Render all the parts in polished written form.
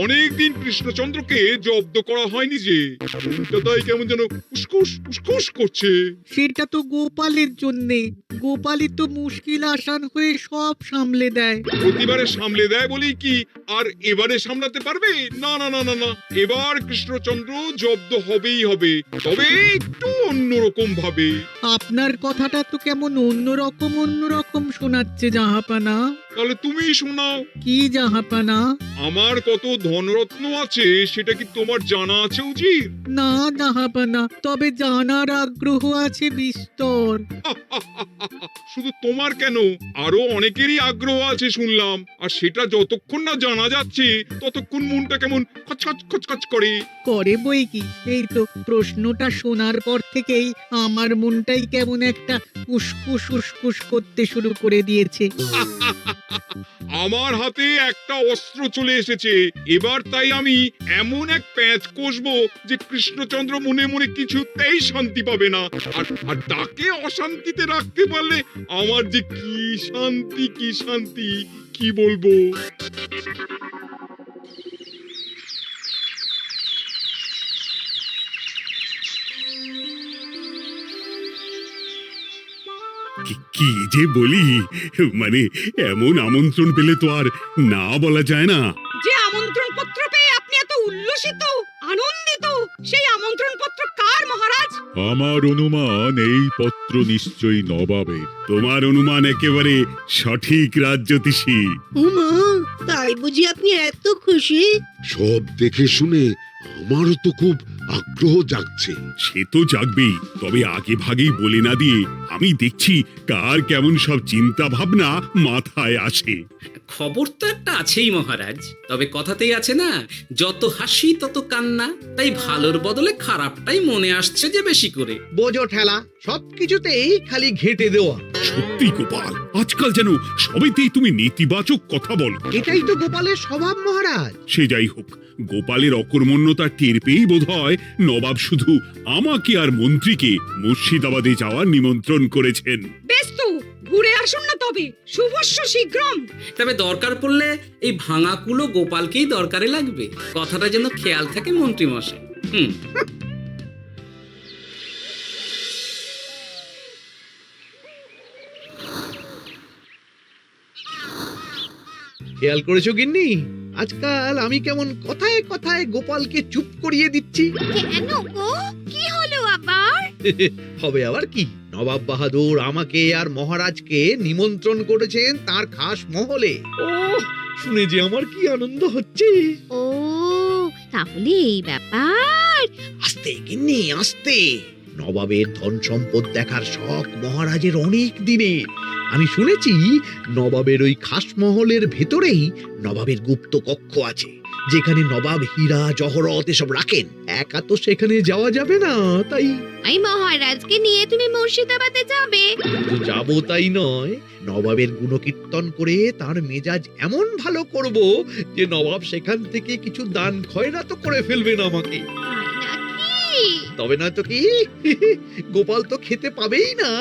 অনেকদিন কৃষ্ণচন্দ্রকে জব্দ করা হয়নি যে, মনটা তাই কেমন যেন উসকুস উসকুস করছে। সেটা তো গোপালের জন্যে। গোপালই তো মুশকিল আসান হয়ে সব সামলে দেয়। প্রতিবারে সামলে দেয় বলেই কি আর এবারে সামলাতে পারবে? না না না না না, এবার কৃষ্ণচন্দ্র জব্দ হবেই হবে, তবে একটু অন্যরকম ভাবে। আপনার কথাটা তো কেমন অন্যরকম শোনাচ্ছে জাহাপানা। তাহলে তুমিই শোনাও। কি জাহাপানা? আমার কত ধনরত্ন আছে সেটা কি তোমার জানা আছে উজির? না জাহাপানা, তবে জানার আগ্রহ আছে বিস্তর। শুধু তোমার কেন, আরো অনেকেরই আগ্রহ আছে শুনলাম, আর সেটা যতক্ষণ না জানা যাচ্ছে ততক্ষণ মনটা কেমন খচখচ খচখচ করে। করে বই কি, এই তো প্রশ্নটা শোনার পর থেকেই আমার মনটাই কেমন একটা উসকুস উসকুস করতে শুরু করে দিয়েছে। আমার হাতে একটা অস্ত্র চলে এসেছে এবার, তাই আমি এমন এক প্যাঁচ কষবো যে কৃষ্ণচন্দ্র মনে মনে কিছুতেই শান্তি পাবে না, আর তাকে অশান্তিতে রাখতে পারলে আমার যে কি শান্তি কি শান্তি, কি বলবো। কি যে বলি, মানে এমন আমন্ত্রণ পেলে তো আর না বলা যায় না। যে আমন্ত্রণ পত্র পেয়ে আপনি এত উল্লসিত আনন্দিত, সেই আমন্ত্রণ পত্র কার মহারাজ? আমার অনুমান এই পত্র নিশ্চয়ই নবাবের। তোমার অনুমান একেবারে সঠিক রাজ্যতীষী। উমা, তাই বুঝি আপনি এত খুশি? সব দেখে শুনে আমারও তো খুব আগ্রহ জাগছে। সে তো জাগবেই, তবে আগে ভাগেই বলে না দিয়ে আমি দেখছি কার কেমন সব চিন্তা ভাবনা মাথায় আসে। খবর তো একটা আছেই মহারাজ, তবে কথাতেই আছে না, যত হাসি তত কান্না, তাই ভালোর বদলে খারাপটাই মনে আসছে যে বেশি করে। বোঝো ঠেলা, সবকিছুতেই খালি ঘেঁটে দেওয়া। সত্যি গোপাল, আজকাল যেন সবেতেই তুমি নেতিবাচক কথা বলো। এটাই তো গোপালের স্বভাব মহারাজ। সে যাই হোক, গোপালের অকর্মণ্যতা টের পেয়েই বোধ হয় নবাব শুধু আমাকে আর মন্ত্রীকে মুর্শিদাবাদে যাওয়ার নিমন্ত্রণ করেছেন। বেশ তো, ঘুরে আসুন না তবে, শুভস্য শীঘ্রম। তবে দরকার পড়লে এই ভাঙা কুলো গোপালকেই দরকারে লাগবে, কথাটা যেন খেয়াল থাকে মন্ত্রী মশাই। খেয়াল করেছো গিন্নি, আজকাল আমি কেমন কথায় কথায় গোপালকে চুপ করিয়ে দিচ্ছি। কেন গো, কি হলো আবার? হবে আবার কি, নবাব বাহাদুর আমাকে আর মহারাজকে নিমন্ত্রণ করেছেন তার খাস মহলে। ও শুনে যে আমার কি আনন্দ হচ্ছে। ও, তাহলে এই ব্যাপার। আস্তে গিন্নি আস্তে, নবাবের ধন সম্পদ দেখার শখ মহারাজের অনেক দিনের। আমি শুনেছি নবাবের ওই খাস মহলের ভেতরেই নবাবের গুপ্ত কক্ষ আছে, যেখানে নবাব হীরা জহরত এসব রাখেন। একা তো সেখানে যাওয়া যাবে না, তাই এই মহারাজকে নিয়ে তুমি মুর্শিদাবাদে যাবে? শুধু যাবো তাই নয়, নবাবের গুণকীর্তন করে তার মেজাজ এমন ভালো করব যে নবাব সেখান থেকে কিছু দান খয়রাত করে ফেলবেন আমাকে। নাকি? তবে নয় তো কি, গোপাল তো খেতে পাবেই না,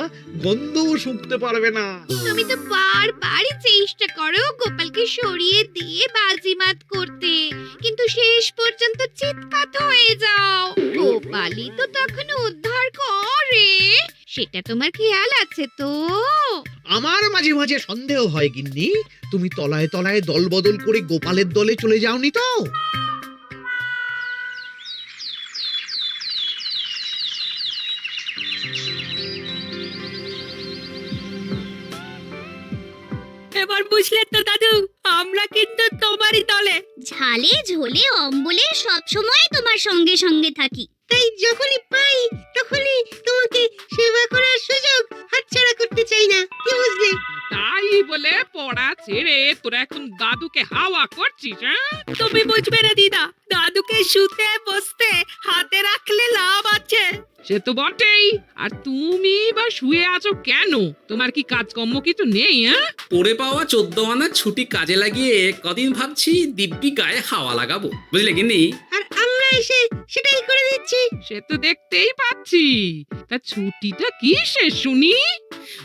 গন্ধও শুঁকতে পারবে না। তুমি তো বারবারই চেষ্টা করো গোপালকে সরিয়ে দিয়ে বাজিমাত করতে, কিন্তু শেষ পর্যন্ত চিৎকার হয়ে যাও। গোপালই তো তখন উদ্ধার করে, সেটা তোমার খেয়াল আছে তো? আমার মাঝে মাঝে সন্দেহ হয় গিন্নি, তুমি তলায় তলায় দল বদল করে গোপালের দলে চলে যাওনি তো? এবার বুঝলে তো দাদু, আমরা কিন্তু তোমারই দলে। ঝালে ঝোলে অম্বলে সব সময় তোমার সঙ্গে সঙ্গে থাকি, তাই যখনই পাই তখনই তোমাকে সেবা করার সুযোগ হাতছাড়া করতে চাই না, কি বুঝলে? তাই বলে পড়া ছেড়ে তোরা এখন দাদুকে হাওয়া করছিস? তুমি বুঝবে না দিদা, দাদুকে শুতে বসতে হাতে রাখলে লাভ আছে। সে তো বটেই, আর তুমি বা শুয়ে আছো কেন? তোমার কি কাজকর্ম কিছু নেই? পড়ে পাওয়া 14 আনা ছুটি কাজে লাগিয়ে কদিন ভাবছি দিব্যি গায়ে হাওয়া লাগাবো, বুঝলে গিন্নি? আর আমরা আমরা এসে সেটাই করে দিচ্ছি। সে তো দেখতেই পাচ্ছি। তা ছুটিটা কি সে শুনি?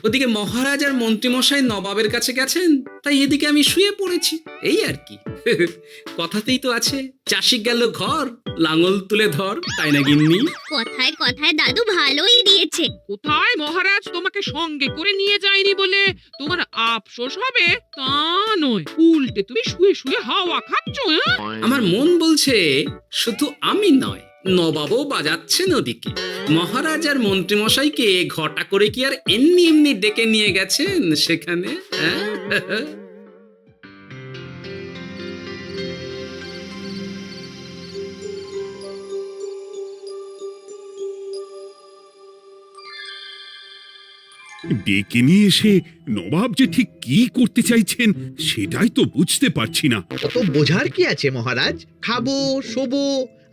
ওদিকে মহারাজ আর মন্ত্রীমশাই নবাবের কাছে গেছেন, তাই এদিকে আমি শুয়ে পড়েছি, এই আর কি। কথাতেই তো আছে, চাষি গেল ঘর, লাঙল তুলে ধর, তাই না গিন্নি? কথায় কথায় দাদু ভালোই দিয়েছে। কোথায় মহারাজ তোমাকে সঙ্গে করে নিয়ে যায়নি বলে তোমার আফসোস হবে তা নয়, উল্টে তুমি শুয়ে শুয়ে হাওয়া খাচ্ছ। আমার মন বলছে শুধু আমি নয়, নবাবও বাজাচ্ছেন ওদিকে। মহারাজ আর মন্ত্রীমশাইকে ঘটা করে কি আর এমনি এমনি ডেকে নিয়ে গেছেন সেখানে? হ্যাঁ? ডেকে নিয়ে এসে নবাব যে ঠিক কি করতে চাইছেন সেটাই তো বুঝতে পারছি না। অত বোঝার কি আছে মহারাজ? খাবো, শোবো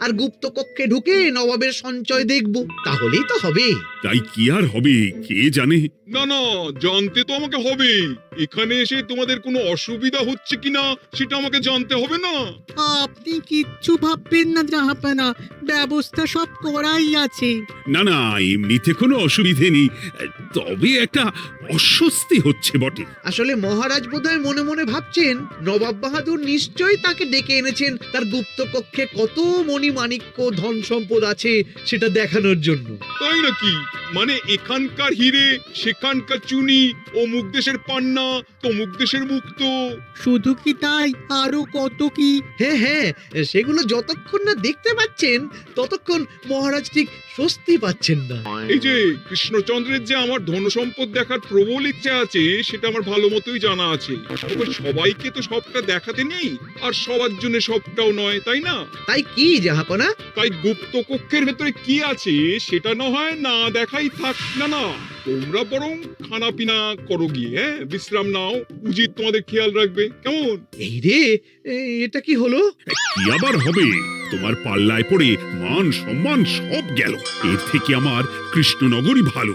আর গুপ্ত কক্ষে ঢুকে নবাবের সঞ্চয় দেখবো, তাহলেই তো হবে। তাই কি আর হবে কে জানে। না না, জানতে তো আমাকে হবে। এখানে এসে তোমাদের কোনো অসুবিধা হচ্ছে কিনা সেটা আমাকে জানতে হবে না? আপনি কিচ্ছু ভাববেন না জাহাপানা, ব্যবস্থা সব করাই আছে। না না, এমনিতে কোনো অসুবিধে নেই, তবে একটা অস্বস্তি হচ্ছে বটে। আসলে মহারাজ বোধহয় মনে মনে ভাবছেন নবাব বাহাদুর নিশ্চয়ই তাকে ডেকে এনেছেন তার গুপ্ত কক্ষে কত মণিমাণিক্য ধন সম্পদ আছে সেটা দেখানোর জন্য। তাই নাকি? মানে এখানকার হিরে, সেখানকার চুনি, অমুক দেশের পান্না, তমুক দেশের মুক্ত। শুধু কি তাই, আরো কত কি। হ্যাঁ হ্যাঁ, সেগুলো যতক্ষণ না দেখতে পাচ্ছেন ততক্ষণ মহারাজ ঠিক স্বস্তি পাচ্ছেন না। এই যে কৃষ্ণচন্দ্রের যে আমার ধন সম্পদ দেখার প্রবল ইচ্ছা আছে সেটা আমার ভালো মতোই জানা আছে। তবে সবাইকে তো সবটা দেখাতে নেই, আর সবার জন্য সবটাও নয়, তাই না? তাই কি জাহাপনা? তাই গুপ্ত কক্ষের ভেতরে কি আছে সেটা না হয় না দেখাই থাক। না না, তোমরা বরং খানা পিনা করো গিয়ে, হ্যাঁ, বিশ্রাম নাও। উচিত তোমাদের খেয়াল রাখবে, কেমন? এই রে, এটা কি হলো? কি আবার হবে? তোমার পাল্লায় পড়ে মান সম্মান সব গেল। এর থেকে আমার কৃষ্ণনগরই ভালো।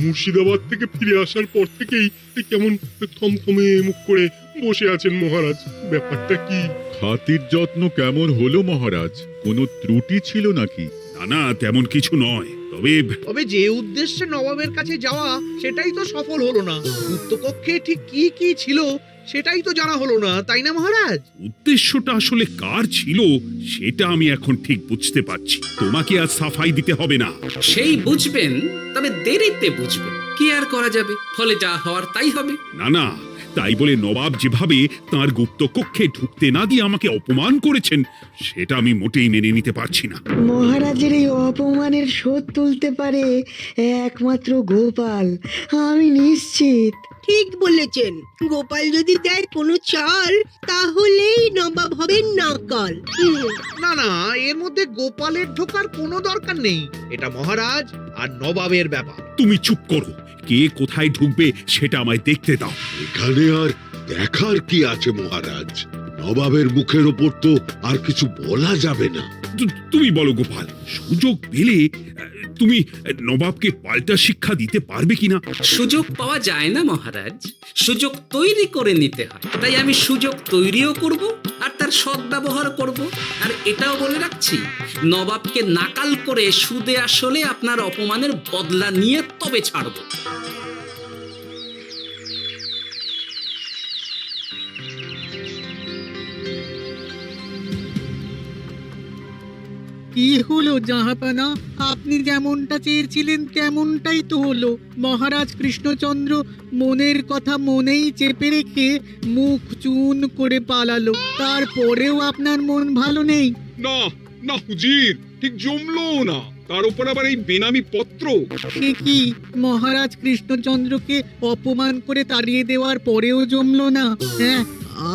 মুর্শিদাবাদ থেকে ফিরে আসার পর থেকেই কেমন থমথমে মুখ করে বসে আছেন মহারাজ। ব্যাপারটা কি? খাতির যত্ন কেমন হলো মহারাজ? কোনো ত্রুটি ছিল নাকি? না না, তেমন কিছু নয়, তবে তবে যে উদ্দেশ্যে নবাবের কাছে যাওয়া সেটাই তো সফল হলো না। গুপ্ত কক্ষে ঠিক কি কি ছিল সেটাই তো জানা হলো না, তাই না মহারাজ? উদ্দেশ্যটা আসলে কার ছিল সেটা আমি এখন ঠিক বুঝতে পারছি। তোমাকে আর সাফাই দিতে হবে না। সেই বুঝবেন, তবে দেরিতে বুঝবেন। কি আর করা যাবে, ফলে যা হওয়ার তাই হবে। না না, তাই বলে নবাব যেভাবে তার গুপ্ত কক্ষে ঢুকতে না দিয়ে আমাকে অপমান করেছেন সেটা আমি মোটেই মেনে নিতে পারছি না। মহারাজের এই অপমানের শোধ তুলতে পারে একমাত্র গোপাল, আমি নিশ্চিত। ঠিক বলেছেন, গোপাল যদি দেয় কোনো চাল তাহলেই নবাব হবেন নাকাল। না না, এর মধ্যে গোপালের ঢোকার কোনো দরকার নেই। এটা মহারাজ আর নবাবের ব্যাপার। তুমি চুপ করো, কে কোথায় ঢুকবে সেটা আমায় দেখতে দাও। এখানে আর দেখার কি আছে মহারাজ? নবাবের মুখের ওপর তো আর কিছু বলা যাবে না। তুমি বলো গোপাল, সুযোগ পেলে তুমি নবাবকে পাল্টা শিক্ষা দিতে পারবে কিনা? সুযোগ পাওয়া যায় না মহারাজ, সুযোগ তৈরি করে নিতে হয়। তাই আমি সুযোগ তৈরিও করব আর তার সদ্ব্যবহার করব। আর এটাও বলে রাখছি, নবাবকে নাকাল করে সুদে আসলে আপনার অপমানের বদলা নিয়ে তবে ছাড়ব। কি হলো জাহাপানা, আপনি যেমনটা চেয়েছিলেন তেমনটাই তো হলো। মহারাজ কৃষ্ণচন্দ্র মনের কথা মনেই চেপে রেখে মুখ চুন করে পালালো, তারপরেও আপনার মন ভালো নেই? না না হুজির, ঠিক জমলো না। তার উপর আবার এই বেনামি পত্র। সে কি, মহারাজ কৃষ্ণচন্দ্রকে অপমান করে তাড়িয়ে দেওয়ার পরেও জমলো না? হ্যাঁ,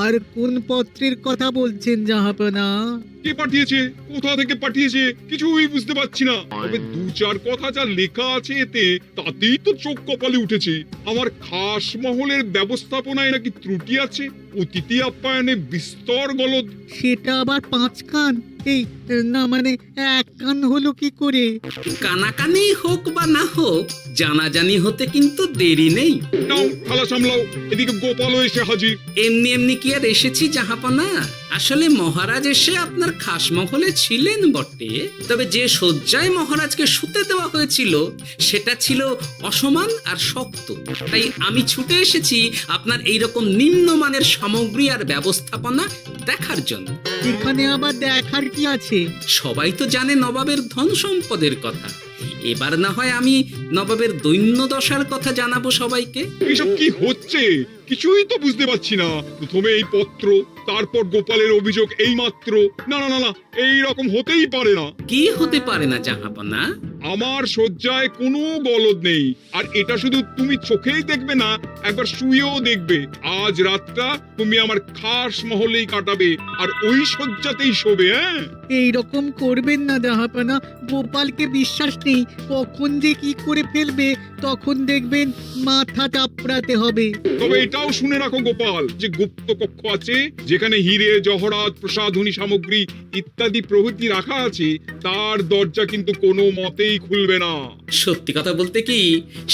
আর কোন পত্রের কথা বলছেন জাহাপানা? কে পাঠিয়েছে, কোথা থেকে পাঠিয়েছে কিছুই বুঝতে পারছি না। তবে দু চার কথা যা লেখা আছে এতে, তাতেই তো চোখ কপালে উঠেছে। আমার খাস মহলের ব্যবস্থাপনায় নাকি ত্রুটি আছে, অতিথি আপ্যায়নে বিস্তর গলদ। সেটা আবার 5 কান? এই না, মানে 1 কান হলো কি করে? কানাকানি হোক বা না হোক, জানাজানি হতে কিন্তু দেরি নেই। নাও থালা সামলাও, এদিকে গোপালও এসে হাজির। এমনি এমনি কি আর এসেছি জাহাপনা? আসলে মহারাজ এসে আপনার খাসমহলে ছিলেন বটে, তবে যে শয্যায় মহারাজকে শুতে দেওয়া হয়েছিল সেটা ছিল অসমান আর শক্ত। তাই আমি ছুটে এসেছি আপনার এইরকম নিম্নমানের সামগ্রী আর ব্যবস্থাপনা দেখার জন্য। এখানে আবার দেখার কি আছে? সবাই তো জানে নবাবের ধন সম্পদের কথা, এবার না হয় আমি নবাবের দৈন্য দশার কথা জানাবো সবাইকে। এসব কি হচ্ছে কিছুই তো বুঝতে পারছি না। প্রথমে এই পত্র, তারপর গোপালের অভিযোগ এই মাত্র। না না না না, এই রকম হতেই পারে না। কি হতে পারে না জাহাপনা? আমার শয্যায় কোনো গলদ নেই, আর এটা শুধু তুমি চোখেই দেখবে না, একবার শুয়েও দেখবে। আজ রাতটা তুমি আমার খাস মহলেই কাটাবে, আর ওই শয্যাতেই শোবে। হ্যাঁ, এই রকম করবেন না জাহাপানা, গোপালকে বিশ্বাস নেই, কখন যে কি করে ফেলবে তখন দেখবেন মাথা চাপড়াতে হবে। তবে এটাও শুনে রাখো গোপাল, যে গুপ্ত কক্ষ আছে যেখানে হিরে জহরাত প্রসাধনী সামগ্রী ইত্যাদি প্রভৃতি রাখা আছে, তার দরজা কিন্তু কোনো মতেই খুলবে না। সত্যি কথা বলতে কি,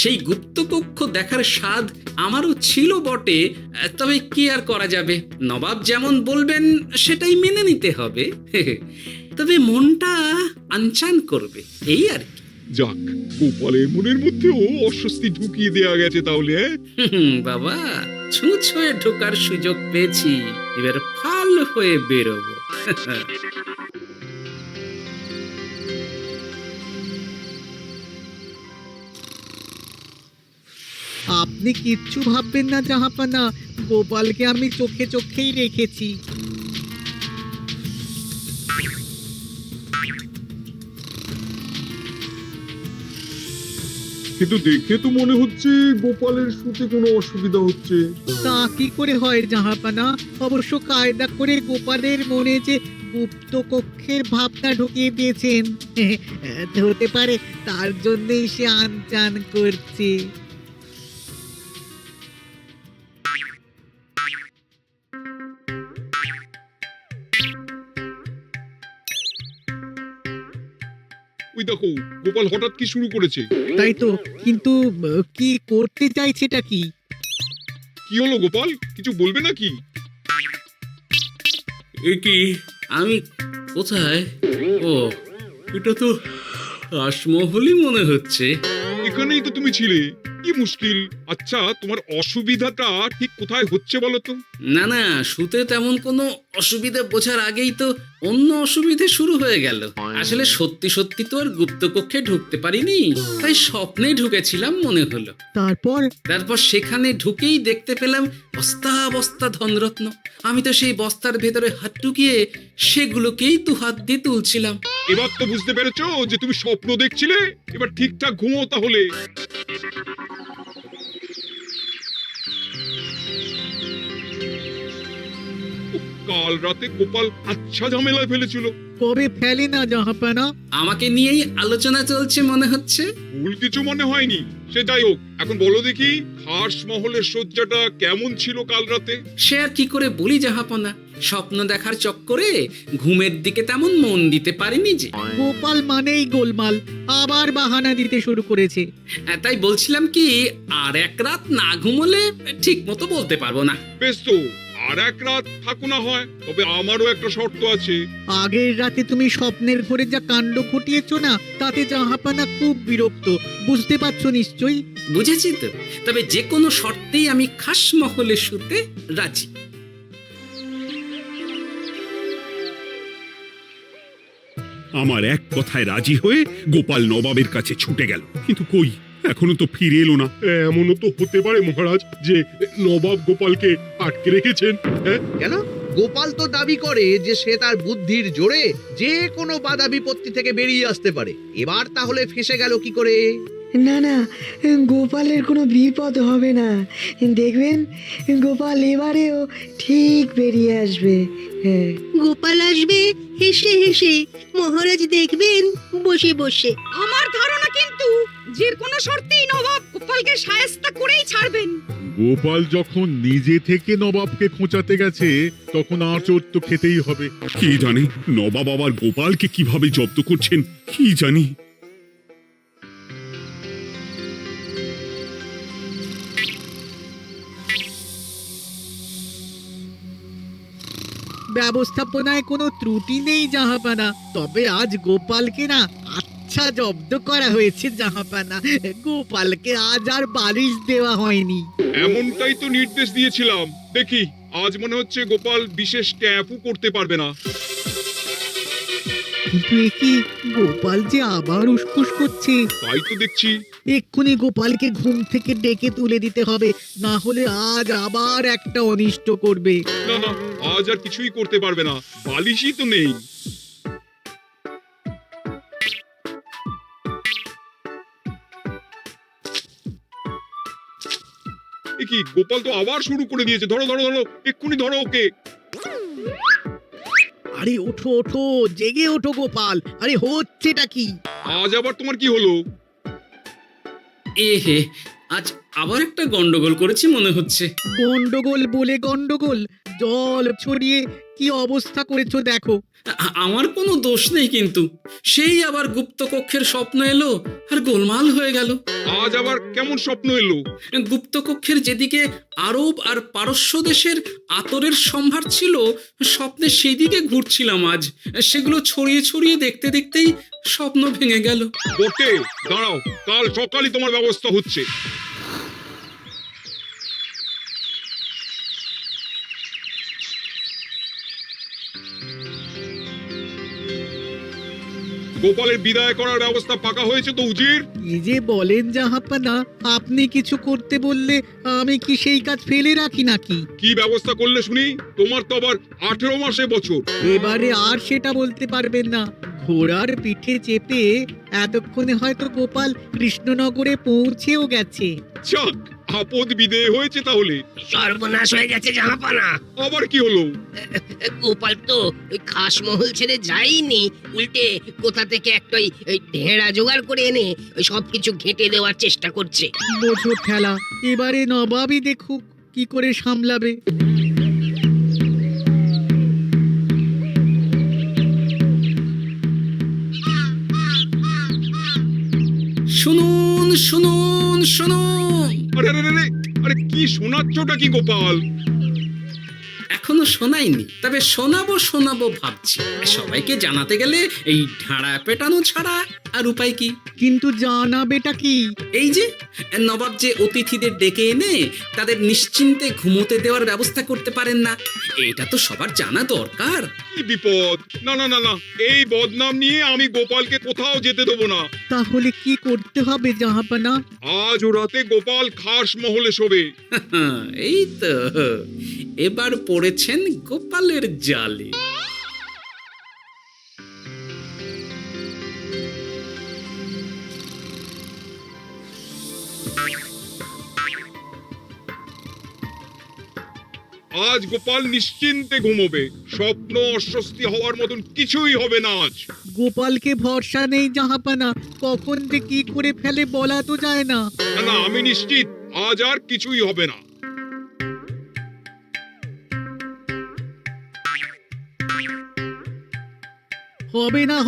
সেই গুপ্তকক্ষ দেখার স্বাদ আমারও ছিল বটে, তবে কি আর করা যাবে, নবাব যেমন বলবেন সেটাই মেনে নিতে হবে। তবে মনটা আনচান করবে, এই আর কি। যাক, গোপালের মনের মধ্যেও অস্বস্তি ঢুকিয়ে দেয়া গেছে তাহলে। বাবা, ছুঁচ হয়ে ঢোকার সুযোগ পেয়েছি, এবার ফাল হয়ে বেরোবো। আপনি কিচ্ছু ভাববেন না জাহাপানা, গোপালকে আমি চোখে চোখেই রেখেছি। কিন্তু দেখে তো মনে হচ্ছে গোপালের শুতে কোনো অসুবিধা হচ্ছে। তা কি করে হয় জাহাপানা? অবশ্য কায়দা করে গোপালের মনে যে গুপ্ত কক্ষের ভাবনা ঢুকিয়ে দিয়েছেন, হতে পারে তার জন্যই সে আনচান করছে। ওই দেখো, গোপাল হঠাৎ কি শুরু করেছে। তাই তো, কিন্তু কি করতে চাইছেটা কি? কি হলো গোপাল, কিছু বলবে নাকি? এ কি, আমি কোথায়? ও, এটা তো রাসমহলই মনে হচ্ছে। এখানেই তো তুমি ছিলে, কি মুশকিল। আচ্ছা, তোমার অসুবিধাটা ঠিক কোথায় হচ্ছে বলো তো? না না, শুতে তেমন কোনো অসুবিধা বোঝার আগেই তো অন্য অসুবিধে শুরু হয়ে গেল। আসলে সত্যি সত্যি তো আর গুপ্তকক্ষে ঢুকতে পারিনি, তাই স্বপ্নে ঢুকেছিলাম মনে হলো। তারপর সেখানে ঢুকেই দেখতে পেলাম বস্তা বস্তা ধনরত্ন। আমি তো সেই বস্তার ভেতরে হাত ঢুকিয়ে সেগুলোকেই দু হাত দিয়ে তুলছিলাম। এবার তো বুঝতে পেরেছো যে তুমি স্বপ্ন দেখছিলে। এবার ঠিকঠাক ঘুমো তাহলে। কাল রাতে গোপাল আচ্ছা ঝামেলায় ফেলেছিল। কবে ফেলে না জাহাপানা? আমাকে নিয়েই আলোচনা চলছে মনে হচ্ছে। ভুল কিছু মনে হয়নি, সে যাই হোক, এখন বলো দেখি খাস মহলের শয্যাটা কেমন ছিল কাল রাতে? সে আর কি করে বলি জাহাপনা, স্বপ্ন দেখার চক্করে ঘুমের দিকে তেমন মন দিতে পারিনি যে। গোপাল মানেই গোলমাল, আবার বাহানা দিতে শুরু করেছে। তাই বলছিলাম কি, আর এক রাত না ঘুমোলে ঠিক মতো বলতে পারবো না। বেশ তো, আর এক রাত থাকো না হয়, তবে আমারও একটা শর্ত আছে। আগের রাতে তুমি স্বপ্নের ঘরে যা কাণ্ড ঘটিয়েছো না, তাতে জাহাপানা খুব বিরক্ত, বুঝতে পারছো নিশ্চয়ই। বুঝেছি তো, তবে যে কোনো শর্তেই আমি খাস মহলে শুতে রাজি। আমার এক কথায় রাজি হয়ে গোপাল নবাবের কাছে ছুটে গেল, কিন্তু কই, এখনো তো ফিরে এলো না। এমনও তো হতে পারে মহারাজ যে নবাব গোপালকে আটকে রেখেছেন। হ্যাঁ, কেন? গোপাল তো দাবি করে যে সে তার বুদ্ধির জোরে যে কোনো বাধা বিপত্তি থেকে বেরিয়ে আসতে পারে। এবার তাহলে ফেঁসে গেল কি করে? না না, গোপালের কোনো বিপদ হবে না, দেখবেন গোপাল এবারেও ঠিক বেরিয়ে আসবে। হ্যাঁ, গোপাল আসবে হেসে হেসে, মহারাজ দেখবেন বসে বসে। আমার ধারণা কিন্তু যে কোনো শর্তেই নবাব গোপালকে শায়েস্তা করেই ছাড়বেন। গোপাল যখন নিজে থেকে নবাবকে খোঁচাতে গেছে, তখন আঁচড় তো খেতেই হবে। কি জানি নবাব আবার গোপালকে কিভাবে জব্দ করছেন, কি জানি। ব্যবস্থাপনায় কোনো ত্রুটি নেই জাহাপানা, তবে আজ গোপালকে না আচ্ছা জব্দ করা হয়েছে জাহাপানা। গোপালকে আজ আর বালিশ দেওয়া হয়নি। এমনটাই তো নির্দেশ দিয়েছিলাম। দেখি আজ মনে হচ্ছে গোপাল বিশেষ ক্যাপও করতে পারবে না। কিন্তু এ কি, গোপাল যে আবার উসকুস করছে। তাই তো দেখছি। এক্ষুনি গোপালকে ঘুম থেকে ডেকে তুলে দিতে হবে, না হলে আজ আবার একটা অনিষ্ট করবে। না না, আজ আর কিছুই করতে পারবে না, বালিশই তো নেই। এ কি, গোপাল তো আবার শুরু করে দিয়েছে। ধরো ধরো ধরো, এক্ষুনি ধরো ওকে। আরে ওঠো ওঠো, জেগে ওঠো গোপাল। আরে হচ্ছেটা কি? আজ আবার তোমার কি হলো? এ হে, আজ আবার একটা গন্ডগোল করেছি মনে হচ্ছে। গন্ডগোল বলে গন্ডগোল, জল ছড়িয়ে কি অবস্থা করেছো দেখো। আমার কোনো দোষ নেই, কিন্তু সেই আবার গুপ্তকক্ষের স্বপ্ন এলো আর গোলমাল হয়ে গেল। আজ আবার কেমন স্বপ্ন এলো? গুপ্তকক্ষের যেদিকে আরব আর পারস্য দেশের আতরের সম্ভার ছিল, স্বপ্নে সেই দিকে ঘুরছিলাম আজ। সেগুলো ছড়িয়ে ছড়িয়ে দেখতে দেখতেই স্বপ্ন ভেঙে গেল। বটে, দাঁড়াও, কাল সকালই তোমার ব্যবস্থা হচ্ছে। গোপালের বিদায় করার ব্যবস্থা পাকা হয়েছে তো উজির? কি যে বলেন জাহাপানা, আপনি কিছু করতে বললে আমি কি সেই কাজ ফেলে রাখি নাকি? কি ব্যবস্থা করলে শুনি? তোমার তো আবার 18 মাসে বছর। এবারে আর সেটা বলতে পারবেন না। ঘোড়ার পিঠে চেপে এতক্ষণে হয়তো গোপাল কৃষ্ণনগরে পৌঁছেও গেছে। যাক, আপদ বিদেয় হয়েছে তাহলে। সর্বনাশ হয়ে গেছে জাহাপানা। আবার কি হলো? গোপাল তো ওই খাসমহল ছেড়ে যায়নি, উল্টে কোথা থেকে একটা ওই ঢেঁড়া জোগাড় করে এনে ওই সবকিছু ঘেঁটে দেওয়ার চেষ্টা করছে। বোঝো ঠেলা, এবারে নবাবই দেখুক কি করে সামলাবে। শুনুন শুনুন শুনুন। আরে আরে আরে, আরে কি শোনাচ্ছটা কি গোপাল? এখনো শোনাইনি, তবে শোনাবো শোনাবো ভাবছি। সবাইকে জানাতে গেলে এই ঢাড়া পেটানো ছাড়া আর উপায় কি? কিন্তু জানাবেটা কি? এই যে নবাব যে অতিথিদের ডেকে এনে তাদের নিশ্চিন্তে ঘুমোতে দেওয়ার ব্যবস্থা করতে পারেন না, এটা তো সবার জানা দরকার। কি বিপদ! না না না না, এই বদনাম নিয়ে আমি গোপালকে কোথাও যেতে দেবো না। তাহলে কি করতে হবে জাহাপানা? আজ ও রাতে গোপাল খাস মহলে শোবে। এই তো এবার পড়েছেন গোপালের জালে। আজ গোপাল নিশ্চিন্তে ঘুমোবে। স্বপ্ন অস্বস্তি হওয়ার মতন কিছুই হবে না আজ। গোপালকে ভরসা নেই জাহাপানা, কখন যে কি করে ফেলে বলা তো যায় না। না না, আমি নিশ্চিত আজ আর কিছুই হবে না।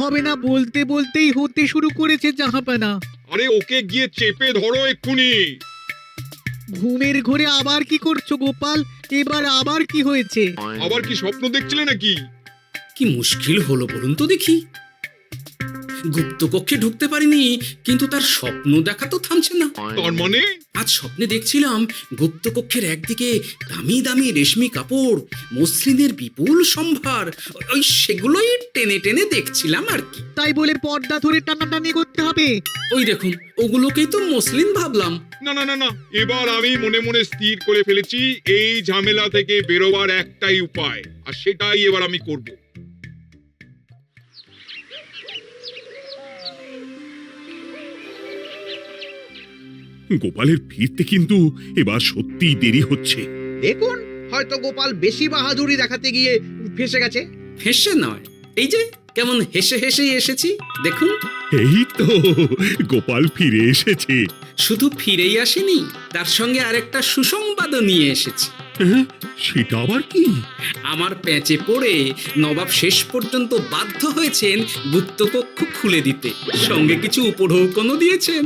হবে না বলতে বলতেই হতে শুরু করেছে জাহাপানা। আরে ওকে গিয়ে চেপে ধরো এক্ষুনি। ঘুমের ঘোরে আবার কি করছো গোপাল? এবার আবার কি হয়েছে? আবার কি স্বপ্ন দেখছিলে নাকি? কি মুশকিল হলো বলুন তো দেখি। গুপ্তকক্ষে ঢুকতে পারিনি, কিন্তু তার স্বপ্ন দেখা তো থামছে না। তার মানে? আজ স্বপ্নে দেখছিলাম গুপ্তকক্ষের একদিকে দামি দামি রেশমি কাপড়, মসলিনের বিপুল সম্ভার, ওই সেগুলোই টেনে টেনে দেখছিলাম আর কি। তাই বলে পর্দা ধরে টানাটানি করতে হবে? ওই দেখুন, ওগুলোকেই তো মসলিন ভাবলাম। না না না না, এবার আমি মনে মনে স্থির করে ফেলেছি এই ঝামেলা থেকে বেরোবার একটাই উপায়, আর সেটাই এবার আমি করব। গোপালের ফিরতে কিন্তু এবার সত্যিই দেরি হচ্ছে। দেখুন, হয়তো গোপাল বেশি বাহাদুরি দেখাতে গিয়ে ফেঁসে গেছে। হেসে নয়, এই যে কেমন হেসে হেসেই এসেছি দেখুন। এই তো গোপাল ফিরে এসেছে। শুধু ফিরেই আসেনি, তার সঙ্গে আরেকটা সুসংবাদও নিয়ে এসেছি। হ্যাঁ, সেটা আবার কি? আমার প্যাঁচে পড়ে নবাব শেষ পর্যন্ত বাধ্য হয়েছেন গুপ্তকক্ষ খুলে দিতে, সঙ্গে কিছু উপঢৌকনও দিয়েছেন।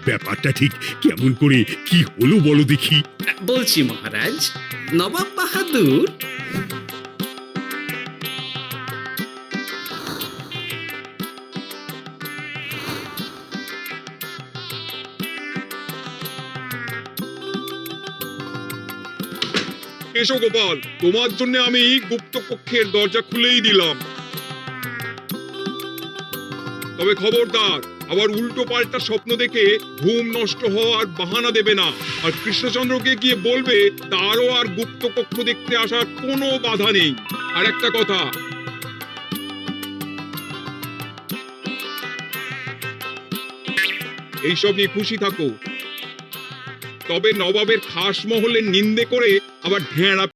ব্যাপারটা ঠিক কেমন করে কি হলো বলো দেখি। বলছি মহারাজ, নবাব বাহাদুর এসো গোপাল, তোমার জন্য আমি গুপ্ত কক্ষের দরজা খুলেই দিলাম। তবে খবরদার, আবার উল্টো পাল্টা স্বপ্ন দেখে ঘুম নষ্ট হওয়ার বাহানা দেবে না। আর কৃষ্ণচন্দ্রকে গিয়ে বলবে তারও আর গুপ্ত কক্ষ দেখতে আসার কোনো বাধা নেই। আর একটা কথা, এইসব নিয়ে খুশি থাকো, তবে নবাবের খাস মহলের নিন্দে করে আবার ঢেঁড়া